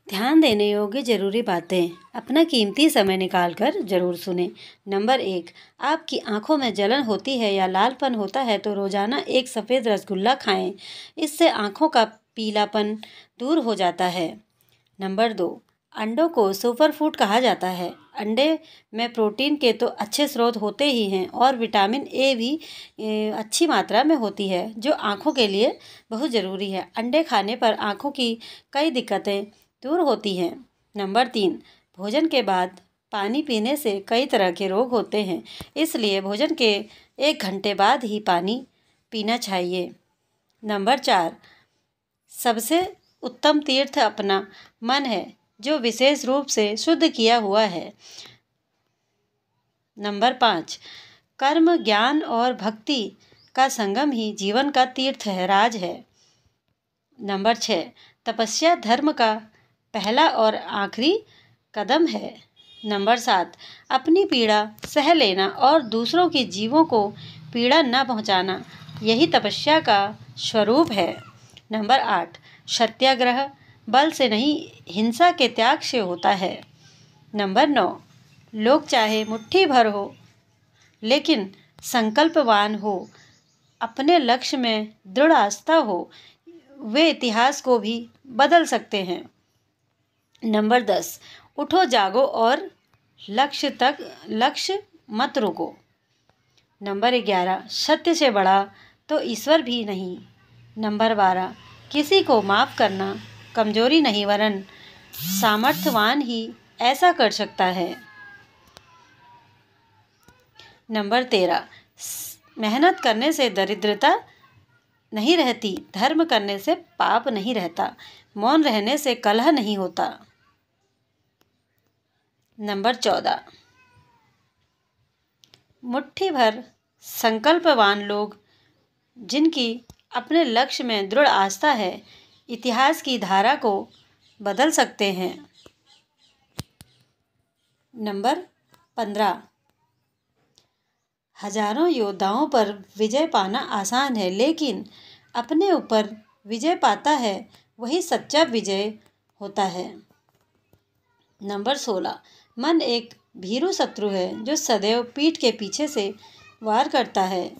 ध्यान देने योग्य ज़रूरी बातें अपना कीमती समय निकालकर ज़रूर सुनें। नंबर 1, आपकी आंखों में जलन होती है या लालपन होता है तो रोज़ाना एक सफ़ेद रसगुल्ला खाएं। इससे आंखों का पीलापन दूर हो जाता है। नंबर 2, अंडों को सुपर फूड कहा जाता है। अंडे में प्रोटीन के तो अच्छे स्रोत होते ही हैं और विटामिन ए भी अच्छी मात्रा में होती है, जो आंखों के लिए बहुत ज़रूरी है। अंडे खाने पर आंखों की कई दिक्कतें दूर होती हैं। नंबर 3, भोजन के बाद पानी पीने से कई तरह के रोग होते हैं, इसलिए भोजन के 1 घंटे बाद ही पानी पीना चाहिए। नंबर 4, सबसे उत्तम तीर्थ अपना मन है, जो विशेष रूप से शुद्ध किया हुआ है। नंबर 5, कर्म, ज्ञान और भक्ति का संगम ही जीवन का तीर्थ है, राज है। नंबर 6, तपस्या धर्म का पहला और आखिरी कदम है। नंबर 7, अपनी पीड़ा सह लेना और दूसरों के जीवों को पीड़ा न पहुंचाना, यही तपस्या का स्वरूप है। नंबर 8, सत्याग्रह बल से नहीं, हिंसा के त्याग से होता है। नंबर 9, लोग चाहे मुट्ठी भर हो लेकिन संकल्पवान हो, अपने लक्ष्य में दृढ़ आस्था हो, वे इतिहास को भी बदल सकते हैं। नंबर 10, उठो जागो और लक्ष्य मत रुको। नंबर 11, सत्य से बड़ा तो ईश्वर भी नहीं। नंबर 12, किसी को माफ़ करना कमजोरी नहीं वरन सामर्थ्यवान ही ऐसा कर सकता है। नंबर 13, मेहनत करने से दरिद्रता नहीं रहती, धर्म करने से पाप नहीं रहता, मौन रहने से कलह नहीं होता। नंबर 14, मुट्ठी भर संकल्पवान लोग, जिनकी अपने लक्ष्य में दृढ़ आस्था है, इतिहास की धारा को बदल सकते हैं। नंबर 15, हजारों योद्धाओं पर विजय पाना आसान है, लेकिन अपने ऊपर विजय पाता है वही सच्चा विजय होता है। नंबर 16, मन एक भीरू शत्रु है जो सदैव पीठ के पीछे से वार करता है।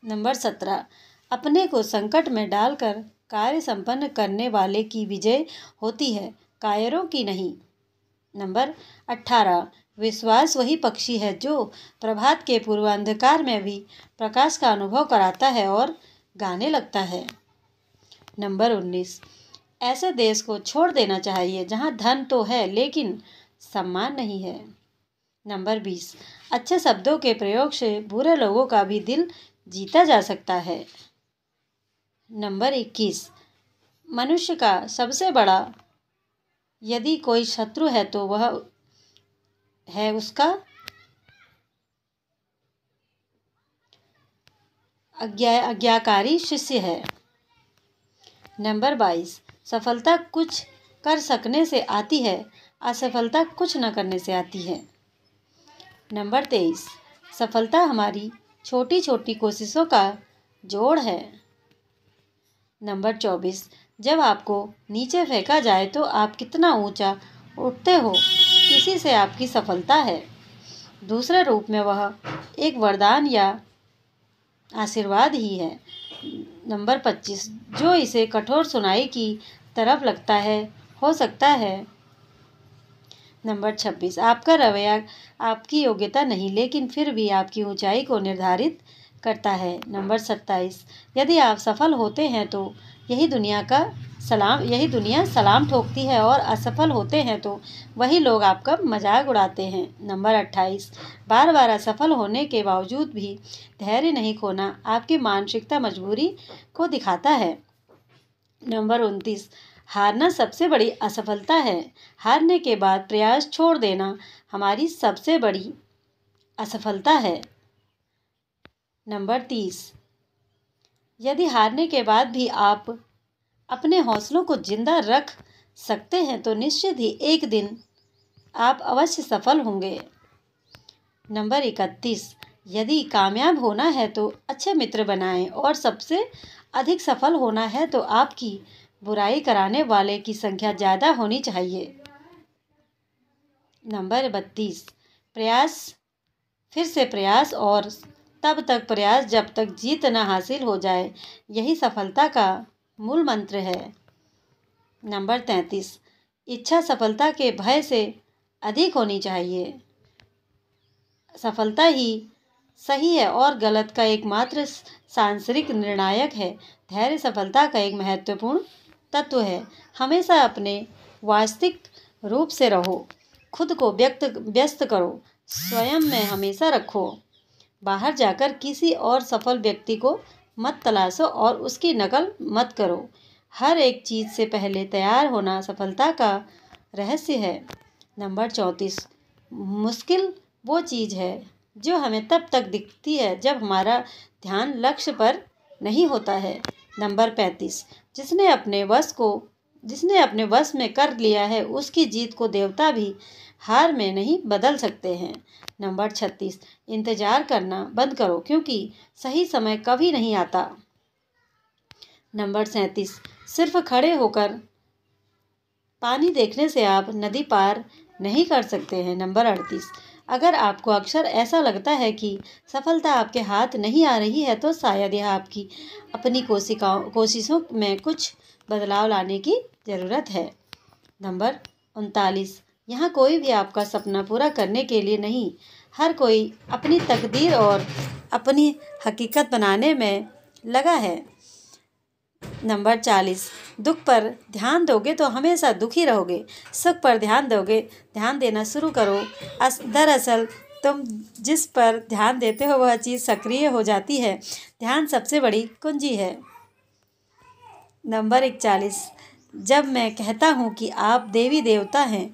नंबर 17, अपने को संकट में डालकर कार्य संपन्न करने वाले की विजय होती है, कायरों की नहीं। नंबर 18, विश्वास वही पक्षी है जो प्रभात के पूर्व अंधकार में भी प्रकाश का अनुभव कराता है और गाने लगता है। नंबर 19, ऐसे देश को छोड़ देना चाहिए जहां धन तो है लेकिन सम्मान नहीं है। नंबर 20, अच्छे शब्दों के प्रयोग से बुरे लोगों का भी दिल जीता जा सकता है। नंबर 21, मनुष्य का सबसे बड़ा यदि कोई शत्रु है तो वह है उसका आज्ञाकारी शिष्य है। नंबर 22, सफलता कुछ कर सकने से आती है, असफलता कुछ न करने से आती है। नंबर 23, सफलता हमारी छोटी छोटी कोशिशों का जोड़ है। नंबर 24, जब आपको नीचे फेंका जाए तो आप कितना ऊंचा उठते हो, इसी से आपकी सफलता है। दूसरे रूप में वह एक वरदान या आशीर्वाद ही है। नंबर 25, जो इसे कठोर सुनाई की तरफ लगता है हो सकता है। नंबर 26, आपका रवैया आपकी योग्यता नहीं लेकिन फिर भी आपकी ऊंचाई को निर्धारित करता है। नंबर 27, यदि आप सफल होते हैं तो यही दुनिया सलाम ठोकती है और असफल होते हैं तो वही लोग आपका मजाक उड़ाते हैं। नंबर 28, बार बार असफल होने के बावजूद भी धैर्य नहीं खोना आपकी मानसिकता मजबूरी को दिखाता है। नंबर 29, हारना सबसे बड़ी असफलता है, हारने के बाद प्रयास छोड़ देना हमारी सबसे बड़ी असफलता है। नंबर 30, यदि हारने के बाद भी आप अपने हौसलों को जिंदा रख सकते हैं तो निश्चित ही एक दिन आप अवश्य सफल होंगे। नंबर 31, यदि कामयाब होना है तो अच्छे मित्र बनाएं और सबसे अधिक सफल होना है तो आपकी बुराई कराने वाले की संख्या ज़्यादा होनी चाहिए। नंबर 32, प्रयास, फिर से प्रयास और तब तक प्रयास जब तक जीत न हासिल हो जाए, यही सफलता का मूल मंत्र है। नंबर 33, इच्छा सफलता के भय से अधिक होनी चाहिए। सफलता ही सही है और गलत का एकमात्र सांसारिक निर्णायक है। धैर्य सफलता का एक महत्वपूर्ण तत्व है। हमेशा अपने वास्तविक रूप से रहो, खुद को व्यस्त करो, स्वयं में हमेशा रखो। बाहर जाकर किसी और सफल व्यक्ति को मत तलाशो और उसकी नकल मत करो। हर एक चीज़ से पहले तैयार होना सफलता का रहस्य है। नंबर 34, मुश्किल वो चीज़ है जो हमें तब तक दिखती है जब हमारा ध्यान लक्ष्य पर नहीं होता है। नंबर 35, जिसने अपने वश में कर लिया है उसकी जीत को देवता भी हार में नहीं बदल सकते हैं। नंबर 36, इंतजार करना बंद करो क्योंकि सही समय कभी नहीं आता। नंबर 37, सिर्फ खड़े होकर पानी देखने से आप नदी पार नहीं कर सकते हैं। नंबर 38, अगर आपको अक्सर ऐसा लगता है कि सफलता आपके हाथ नहीं आ रही है तो शायद यह आपकी अपनी कोशिशों में कुछ बदलाव लाने की ज़रूरत है। नंबर 39, यहाँ कोई भी आपका सपना पूरा करने के लिए नहीं, हर कोई अपनी तकदीर और अपनी हकीकत बनाने में लगा है। नंबर 40, दुख पर ध्यान दोगे तो हमेशा दुखी रहोगे, सुख पर ध्यान देना शुरू करो। दरअसल तुम जिस पर ध्यान देते हो वह चीज़ सक्रिय हो जाती है। ध्यान सबसे बड़ी कुंजी है। नंबर 41, जब मैं कहता हूँ कि आप देवी देवता हैं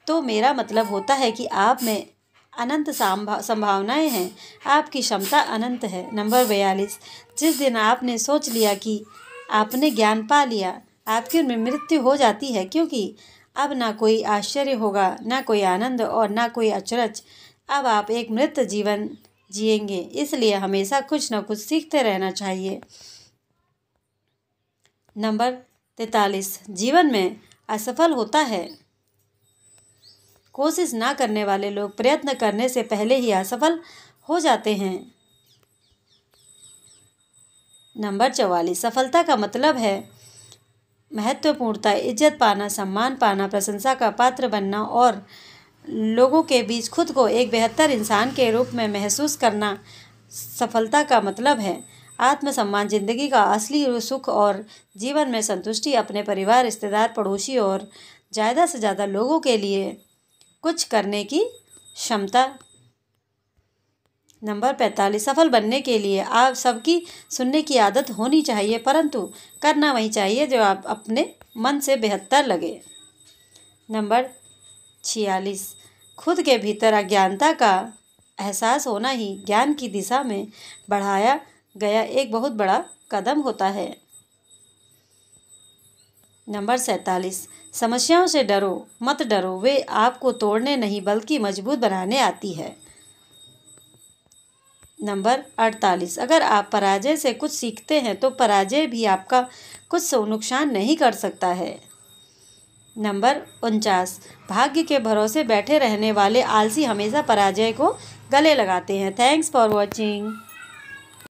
तो मेरा मतलब होता है कि आप में अनंत संभावनाएं हैं, आपकी क्षमता अनंत है। नंबर 42, जिस दिन आपने सोच लिया कि आपने ज्ञान पा लिया, आपकी मृत्यु हो जाती है क्योंकि अब ना कोई आश्चर्य होगा, ना कोई आनंद और ना कोई अचरज। अब आप एक मृत जीवन जिएंगे, इसलिए हमेशा कुछ न कुछ सीखते रहना चाहिए। नंबर 43, जीवन में असफल होता है। कोशिश ना करने वाले लोग प्रयत्न करने से पहले ही असफल हो जाते हैं। नंबर 44, सफलता का मतलब है महत्वपूर्णता, इज्जत पाना, सम्मान पाना, प्रशंसा का पात्र बनना और लोगों के बीच खुद को एक बेहतर इंसान के रूप में महसूस करना सफलता का मतलब है। आत्मसम्मान जिंदगी का असली सुख और जीवन में संतुष्टि, अपने परिवार, रिश्तेदार, पड़ोसी और ज़्यादा से ज़्यादा लोगों के लिए कुछ करने की क्षमता। नंबर 45, सफल बनने के लिए आप सबकी सुनने की आदत होनी चाहिए, परंतु करना वही चाहिए जो आप अपने मन से बेहतर लगे। नंबर 46, खुद के भीतर अज्ञानता का एहसास होना ही ज्ञान की दिशा में बढ़ाया गया एक बहुत बड़ा कदम होता है। नंबर 47, समस्याओं से डरो मत डरो, वे आपको तोड़ने नहीं बल्कि मजबूत बनाने आती है। नंबर 48, अगर आप पराजय से कुछ सीखते हैं तो पराजय भी आपका कुछ नुकसान नहीं कर सकता है। नंबर 49, भाग्य के भरोसे बैठे रहने वाले आलसी हमेशा पराजय को गले लगाते हैं। Thanks for watching.